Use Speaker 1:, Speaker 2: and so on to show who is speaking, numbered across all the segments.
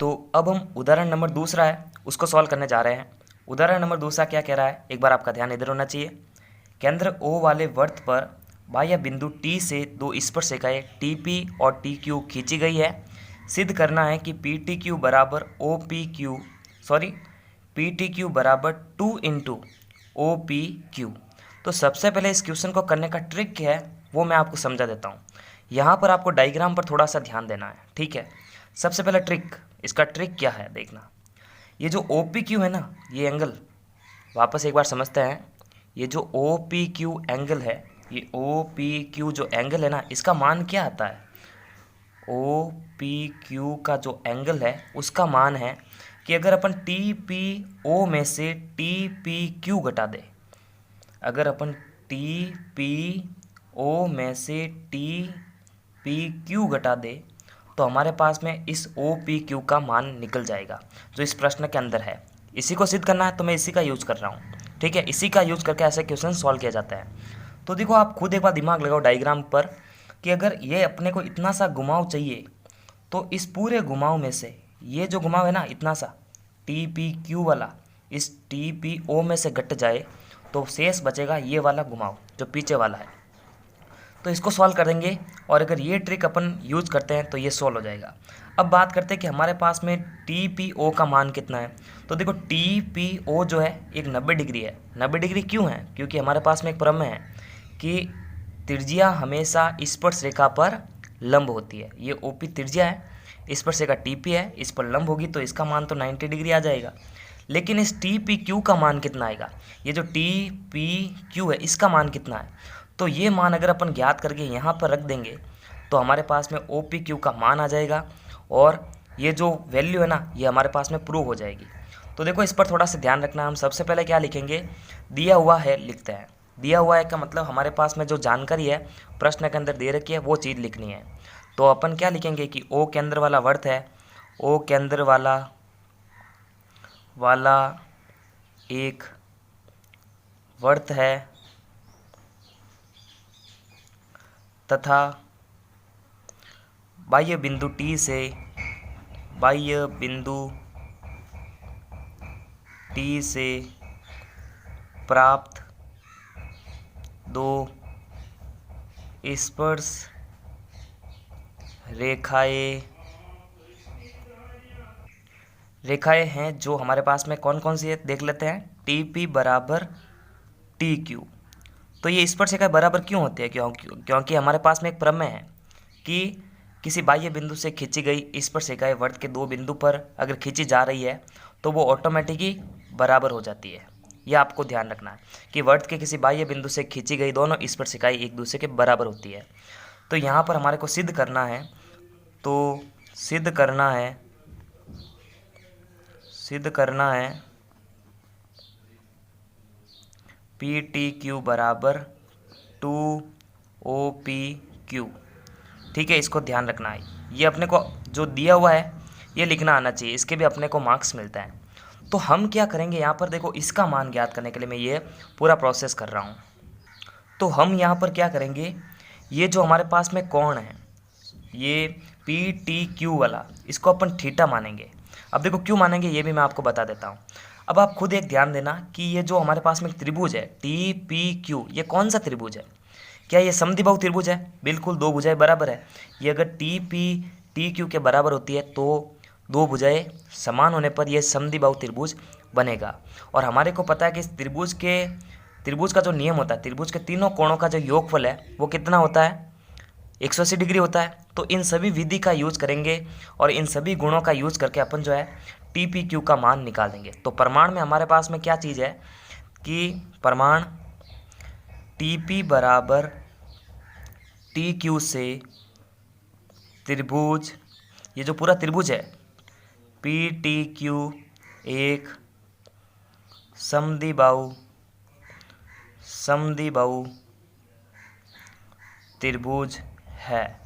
Speaker 1: तो अब हम उदाहरण नंबर दूसरा है उसको सॉल्व करने जा रहे हैं। उदाहरण नंबर दूसरा क्या कह रहा है, एक बार आपका ध्यान इधर होना चाहिए। केंद्र O वाले वृत्त पर बाह्य बिंदु T से दो स्पर्शरेखाएं TP और TQ खींची गई है। सिद्ध करना है कि PTQ बराबर OPQ PTQ बराबर 2 इंटू OPQ। तो सबसे पहले इस क्वेश्चन को करने का ट्रिक क्या है वो मैं आपको समझा देता हूँ। यहाँ पर आपको डायग्राम पर थोड़ा सा ध्यान देना है, ठीक है। सबसे पहला ट्रिक, इसका ट्रिक क्या है देखना। ये जो OPQ है ना, ये एंगल वापस एक बार समझते हैं। ये जो OPQ एंगल है, ये OPQ जो एंगल है ना, इसका मान क्या आता है। OPQ का जो एंगल है उसका मान है कि अगर अपन TPO में से TPQ घटा दे, अगर अपन TPO में से TPQ घटा दे तो हमारे पास में इस OPQ का मान निकल जाएगा जो इस प्रश्न के अंदर है। इसी को सिद्ध करना है तो मैं इसी का यूज कर रहा हूँ, ठीक है। इसी का यूज करके ऐसे क्वेश्चन सॉल्व किया जाता है। तो देखो आप खुद एक बार दिमाग लगाओ डायग्राम पर कि अगर ये अपने को इतना सा घुमाव चाहिए तो इस पूरे घुमाव में से ये जो घुमाव है ना इतना सा TPQ वाला इस TPO में से घट जाए तो शेष बचेगा ये वाला घुमाव जो पीछे वाला है। तो इसको सॉल्व कर देंगे और अगर ये ट्रिक अपन यूज करते हैं तो ये सॉल्व हो जाएगा। अब बात करते हैं कि हमारे पास में TPO का मान कितना है। तो देखो TPO जो है एक 90 डिग्री है। 90 डिग्री क्यों है, क्योंकि हमारे पास में एक प्रमेय है कि त्रिज्या हमेशा स्पर्श रेखा पर लंब होती है। ये OP त्रिज्या है, स्पर्श रेखा TP है, इस पर लंब होगी तो इसका मान तो 90 डिग्री आ जाएगा। लेकिन इस TPQ का मान कितना आएगा, ये जो TPQ है इसका मान कितना है। तो ये मान अगर अपन ज्ञात करके यहाँ पर रख देंगे तो हमारे पास में OPQ का मान आ जाएगा और ये जो वैल्यू है ना ये हमारे पास में प्रूव हो जाएगी। तो देखो इस पर थोड़ा सा ध्यान रखना। हम सबसे पहले क्या लिखेंगे, दिया हुआ है लिखते हैं। दिया हुआ है का मतलब हमारे पास में जो जानकारी है प्रश्न के अंदर दे रखी है वो चीज़ लिखनी है। तो अपन क्या लिखेंगे कि O केंद्र वाला वृत्त है, O केंद्र वाला एक वृत्त है तथा बाह्य बिंदु T से प्राप्त दो स्पर्श रेखाएं हैं जो हमारे पास में कौन कौन सी है देख लेते हैं। TP बराबर TQ। तो ये स्पर्श रेखाएं बराबर क्यों होती है, क्योंकि हमारे पास में एक प्रमेय है कि किसी बाह्य बिंदु से खींची गई स्पर्श रेखाएं वृत्त के दो बिंदु पर अगर खींची जा रही है तो वो ऑटोमेटिकली बराबर हो जाती है। यह आपको ध्यान रखना है कि वृत्त के किसी बाह्य बिंदु से खींची गई दोनों स्पर्श रेखाएं एक दूसरे के बराबर होती है। तो यहाँ पर हमारे को सिद्ध करना है, तो सिद्ध करना है PTQ बराबर 2OPQ, ठीक है। इसको ध्यान रखना है, ये अपने को जो दिया हुआ है ये लिखना आना चाहिए, इसके भी अपने को मार्क्स मिलता है। तो हम क्या करेंगे यहाँ पर देखो, इसका मान ज्ञात करने के लिए मैं ये पूरा प्रोसेस कर रहा हूँ। तो हम यहाँ पर क्या करेंगे, ये जो हमारे पास में कोण है ये PTQ वाला, इसको अपन थीटा मानेंगे। अब देखो क्यों मानेंगे ये भी मैं आपको बता देता हूँ। अब आप खुद एक ध्यान देना कि ये जो हमारे पास में त्रिभुज है TPQ, ये कौन सा त्रिभुज है, क्या ये समद्विबाहु त्रिभुज है। बिल्कुल, दो भुजाएं बराबर है। ये अगर TPTQ के बराबर होती है तो दो भुजाएं समान होने पर यह समद्विबाहु त्रिभुज बनेगा। और हमारे को पता है कि इस त्रिभुज का जो नियम होता है, त्रिभुज के तीनों कोणों का जो योगफल है वो कितना होता है, 180 डिग्री होता है। तो इन सभी विधि का यूज करेंगे और इन सभी गुणों का यूज करके अपन जो है TPQ का मान निकाल देंगे। तो प्रमाण में हमारे पास में क्या चीज़ है कि प्रमाण TP बराबर TQ से त्रिभुज, ये जो पूरा त्रिभुज है PTQ एक समद्विबाहु त्रिभुज है,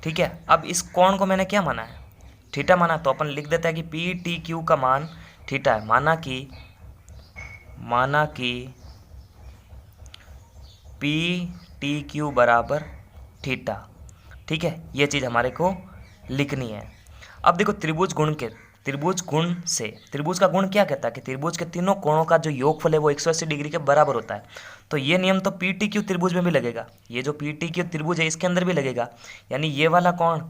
Speaker 1: ठीक है। अब इस कोण को मैंने क्या माना है, थीटा माना। तो अपन लिख देते हैं कि PTQ का मान थीटा है। माना कि PTQ बराबर थीटा, ठीक है। ये चीज़ हमारे को लिखनी है। अब देखो त्रिभुज त्रिभुज का गुण क्या कहता है कि त्रिभुज के तीनों कोणों का जो योगफल है वो 180 डिग्री के बराबर होता है। तो ये नियम तो पी टी क्यू त्रिभुज में भी लगेगा, ये जो पी टी क्यू त्रिभुज है इसके अंदर भी लगेगा। यानी ये वाला कोण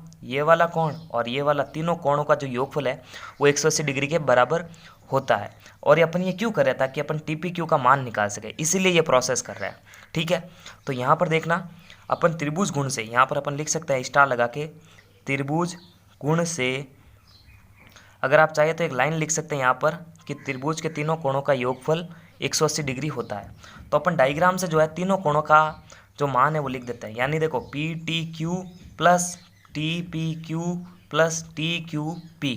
Speaker 1: और ये वाला तीनों कोणों का जो योगफल है वो 180 डिग्री के बराबर होता है। और ये अपन ये क्यों कर रहे हैं, ताकि अपन टी पी क्यू का मान निकाल सके, इसीलिए ये प्रोसेस कर रहा है। ठीक है, तो यहाँ पर देखना अपन त्रिभुज गुण से, यहाँ पर अपन लिख सकते हैं स्टार लगा के, त्रिभुज गुण से अगर आप चाहे तो एक लाइन लिख सकते हैं यहाँ पर कि त्रिभुज के तीनों कोणों का योगफल 180 डिग्री होता है। तो अपन डायग्राम से जो है तीनों कोणों का जो मान है वो लिख देते हैं। यानी देखो P T Q plus T P Q plus T Q P.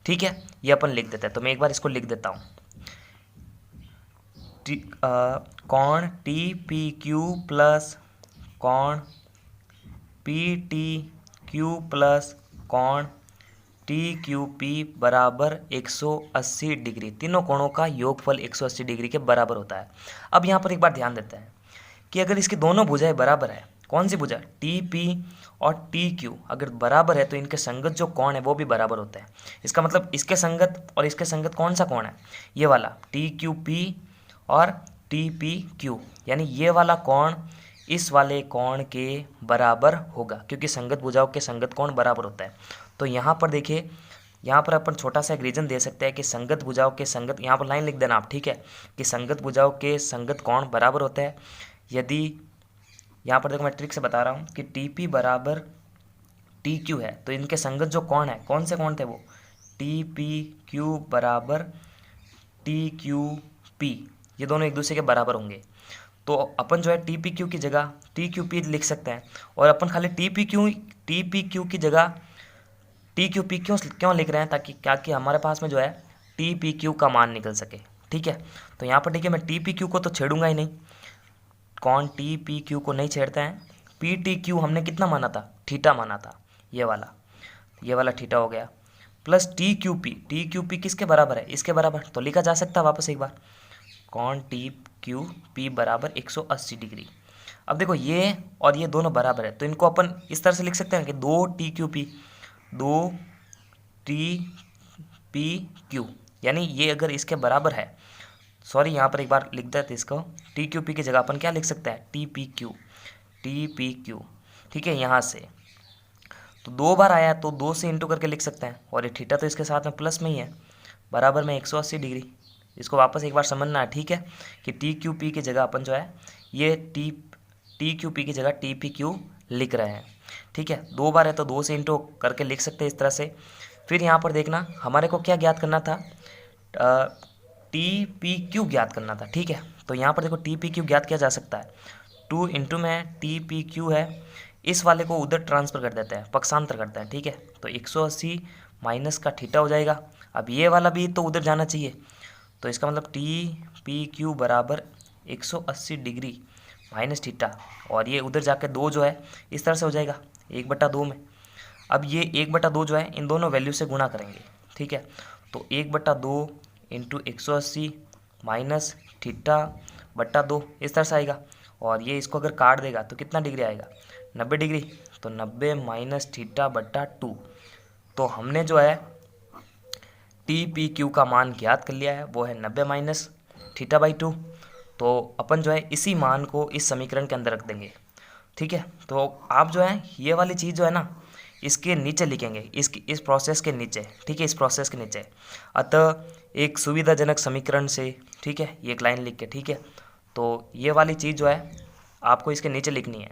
Speaker 1: ठीक है, ये अपन लिख देते हैं। तो मैं एक बार इसको लिख देता हूँ, कोण टी पी क्यू प्लस कोण पी टी क्यू प्लस कोण टी क्यू पी बराबर 180 डिग्री। तीनों कोणों का योगफल 180 डिग्री के बराबर होता है। अब यहाँ पर एक बार ध्यान देते हैं कि अगर इसकी दोनों भुजाएं बराबर है, कौन सी भुजा, टी पी और टी क्यू अगर बराबर है तो इनके संगत जो कोण है वो भी बराबर होते हैं। इसका मतलब इसके संगत और इसके संगत कौन सा कोण है, ये वाला टी क्यू पी और टी पी क्यू। यानी ये वाला कोण इस वाले कोण के बराबर होगा, क्योंकि संगत भुजाओं के संगत कोण बराबर होता है। तो यहाँ पर देखिए, यहाँ पर अपन छोटा सा एक रीजन दे सकते हैं कि संगत भुजाओं के संगत, यहाँ पर लाइन लिख देना आप, ठीक है, कि संगत भुजाओं के संगत कोण बराबर होते हैं। यदि यहाँ पर देखो मैं ट्रिक से बता रहा हूँ कि टी पी बराबर टी क्यू है तो इनके संगत जो कोण है, कौन से कोण थे वो, टी पी क्यू बराबर टी क्यू पी, ये दोनों एक दूसरे के बराबर होंगे। तो अपन जो है टी पी क्यू की जगह टी क्यू पी लिख सकते हैं, और अपन खाली टी पी क्यू की जगह टी क्यू पी क्यों लिख रहे हैं, ताकि हमारे पास में जो है टी पी क्यू का मान निकल सके। ठीक है, तो यहाँ पर देखिए मैं टी पी क्यू को तो छेड़ूंगा ही नहीं, कौन टी पी क्यू को नहीं छेड़ते हैं। पी टी क्यू हमने कितना माना था, थीटा माना था, ये वाला थीटा हो गया, प्लस टी क्यू पी किसके बराबर है, इसके बराबर। तो लिखा जा सकता है वापस एक बार, कौन टी क्यू पी बराबर 180 डिग्री। अब देखो ये और ये दोनों बराबर है, तो इनको अपन इस तरह से लिख सकते हैं कि दो टी पी क्यू, यानी ये अगर इसके बराबर है, सॉरी यहाँ पर एक बार लिख देते इसको, टी क्यू पी की जगह अपन क्या लिख सकते हैं, टी पी क्यू। ठीक है, यहाँ से तो दो बार आया तो 2 से इंटू करके लिख सकते हैं, और ये थीटा तो इसके साथ में प्लस में ही है, बराबर में 180 डिग्री। इसको वापस एक बार समझना है, ठीक है, कि टी क्यू पी की जगह अपन जो है ये टी क्यू पी की जगह टी पी क्यू लिख रहे हैं। ठीक है, 2 बार है तो 2 से इंटू करके लिख सकते हैं इस तरह से। फिर यहाँ पर देखना हमारे को क्या ज्ञात करना था, टी पी क्यू ज्ञात करना था। ठीक है, तो यहाँ पर देखो टी पी क्यू ज्ञात किया जा सकता है, 2 इंटू में टी पी क्यू है, इस वाले को उधर ट्रांसफ़र कर देते हैं, पक्षांतर करते हैं। ठीक है, तो 180 माइनस का थीटा हो जाएगा। अब ये वाला भी तो उधर जाना चाहिए, तो इसका मतलब टी पी क्यू बराबर 180 डिग्री माइनस थीटा, और ये उधर जाके 2 जो है इस तरह से हो जाएगा 1/2 में। अब ये 1/2 जो है इन दोनों वैल्यू से गुणा करेंगे। ठीक है, तो 1/2 इंटू 180 माइनस थीटा बट्टा 2 इस तरह से आएगा, और ये इसको अगर काट देगा तो कितना डिग्री आएगा, 90 डिग्री। तो 90 माइनस थीटा बट्टा 2, तो हमने जो है टी पी क्यू का मान ज्ञात कर लिया है, वो है 90 माइनस थीटा बाई 2। तो अपन जो है इसी मान को इस समीकरण के अंदर रख देंगे। ठीक है, तो आप जो है ये वाली चीज़ जो है ना इसके नीचे लिखेंगे, इस प्रोसेस के नीचे। ठीक है, इस प्रोसेस के नीचे, अतः एक सुविधाजनक समीकरण से, ठीक है, ये एक लाइन लिख के। ठीक है, तो ये वाली चीज़ जो है आपको इसके नीचे लिखनी है,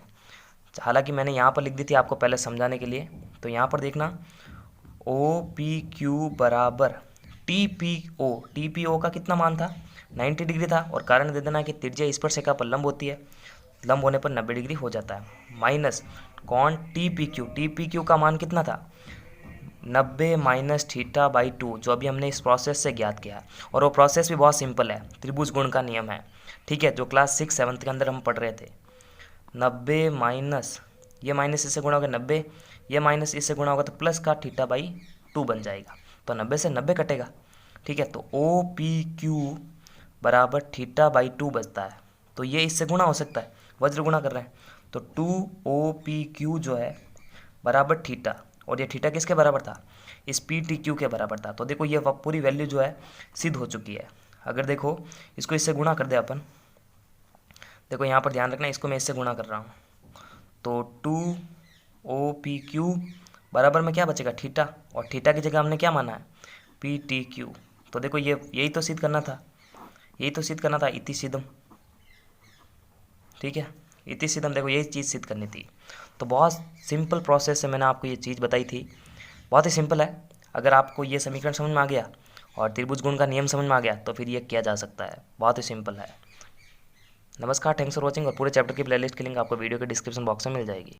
Speaker 1: हालांकि मैंने यहाँ पर लिख दी थी आपको पहले समझाने के लिए। तो यहाँ पर देखना ओ पी क्यू बराबर टी पी ओ का कितना मान था, 90 डिग्री था, और कारण दे देना कि त्रिज्या स्पर्शिका पर लंब होती है, लंब होने पर 90 डिग्री हो जाता है, माइनस कौन टी पी क्यू का मान कितना था, 90 माइनस थीटा बाई 2, जो अभी हमने इस प्रोसेस से ज्ञात किया है। और वो प्रोसेस भी बहुत सिंपल है, त्रिभुज गुण का नियम है। ठीक है, जो क्लास 6-7 के अंदर हम पढ़ रहे थे। 90 माइनस ये माइनस इससे गुणा होगा 90, ये माइनस इससे गुणा होगा तो प्लस का थीटा बाई 2 बन जाएगा, तो 90 से 90 कटेगा। ठीक है, तो ओ पी क्यू बराबर थीटा बाई 2 बचता है, तो ये इससे गुणा हो सकता है, वज्र गुणा कर रहे हैं, तो 2 ओ पी क्यू जो है बराबर थीटा, और ये थीटा किसके बराबर था, इस पी टी क्यू के बराबर था। तो देखो ये पूरी वैल्यू जो है सिद्ध हो चुकी है। अगर देखो इसको इससे गुणा कर दे अपन, देखो यहाँ पर ध्यान रखना, इसको मैं इससे गुणा कर रहा हूँ, तो 2OPQ बराबर में क्या बचेगा, थीटा, और थीटा की जगह हमने क्या माना है, PTQ। तो देखो ये यही तो सिद्ध करना था, यही तो सिद्ध करना था, इति सिद्धम, ठीक है, इति सिद्धम। देखो यही चीज़ सिद्ध करनी थी। तो बहुत सिंपल प्रोसेस से मैंने आपको ये चीज़ बताई थी, बहुत ही सिंपल है। अगर आपको ये समीकरण समझ में आ गया और त्रिभुज गुण का नियम समझ में आ गया तो फिर ये किया जा सकता है, बहुत ही सिंपल है। नमस्कार, थैंक्स फॉर वॉचिंग। और पूरे चैप्टर की प्लेलिस्ट की लिंक आपको वीडियो के डिस्क्रिप्शन बॉक्स में मिल जाएगी।